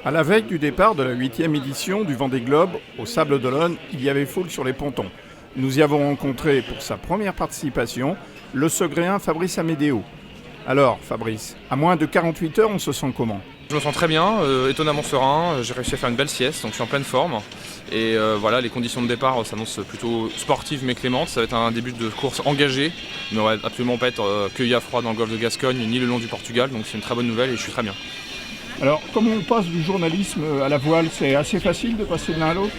À la veille du départ de la 8e édition du Vendée Globe, au Sables d'Olonne, il y avait foule sur les pontons. Nous y avons rencontré, pour sa première participation, le Segréen Fabrice Amédéo. Alors, Fabrice, à moins de 48 heures, on se sent comment ? Je me sens très bien, étonnamment serein, j'ai réussi à faire une belle sieste, donc je suis en pleine forme. Et voilà, les conditions de départ s'annoncent plutôt sportives mais clémentes. Ça va être un début de course engagé, mais on va absolument pas être cueilli à froid dans le golfe de Gascogne ni le long du Portugal, donc c'est une très bonne nouvelle et je suis très bien. Alors, comment on passe du journalisme à la voile ? C'est assez facile de passer de l'un à l'autre ?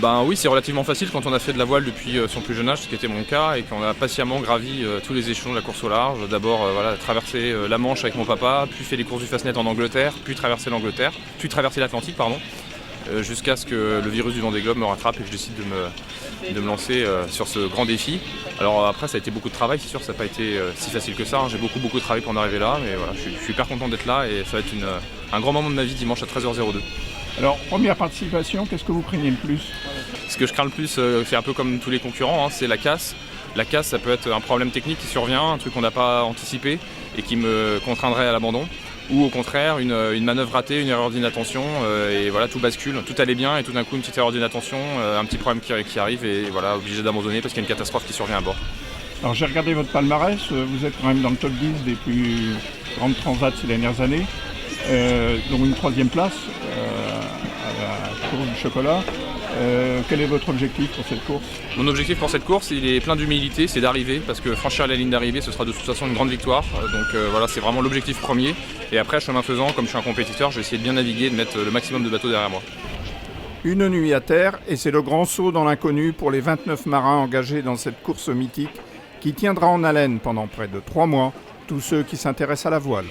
Ben oui, c'est relativement facile quand on a fait de la voile depuis son plus jeune âge, ce qui était mon cas, et qu'on a patiemment gravi tous les échelons de la course au large. D'abord traversé la Manche avec mon papa, puis fait les courses du Fastnet en Angleterre, puis traversé l'Angleterre, puis traversé l'Atlantique, jusqu'à ce que le virus du Vendée Globe me rattrape et que je décide de me lancer sur ce grand défi. Alors après, ça a été beaucoup de travail, c'est sûr, ça n'a pas été si facile que ça. J'ai beaucoup travaillé pour en arriver là, mais voilà, je suis hyper content d'être là et ça va être un grand moment de ma vie dimanche à 13h02. Alors, première participation, qu'est-ce que vous craignez le plus ? Ce que je crains le plus, c'est un peu comme tous les concurrents, c'est la casse. La casse, ça peut être un problème technique qui survient, un truc qu'on n'a pas anticipé et qui me contraindrait à l'abandon. Ou au contraire, une manœuvre ratée, une erreur d'inattention, et voilà, tout bascule, tout allait bien, et tout d'un coup, une petite erreur d'inattention, un petit problème qui arrive, et voilà, obligé d'abandonner parce qu'il y a une catastrophe qui survient à bord. Alors, j'ai regardé votre palmarès, vous êtes quand même dans le top 10 des plus grandes transats ces dernières années, dont une 3e place à la course du chocolat. Quel est votre objectif pour cette course ? Mon objectif pour cette course, il est plein d'humilité, c'est d'arriver, parce que franchir la ligne d'arrivée, ce sera de toute façon une grande victoire. Donc voilà, c'est vraiment l'objectif premier. Et après, chemin faisant, comme je suis un compétiteur, je vais essayer de bien naviguer et de mettre le maximum de bateaux derrière moi. Une nuit à terre, et c'est le grand saut dans l'inconnu pour les 29 marins engagés dans cette course mythique qui tiendra en haleine pendant près de 3 mois tous ceux qui s'intéressent à la voile.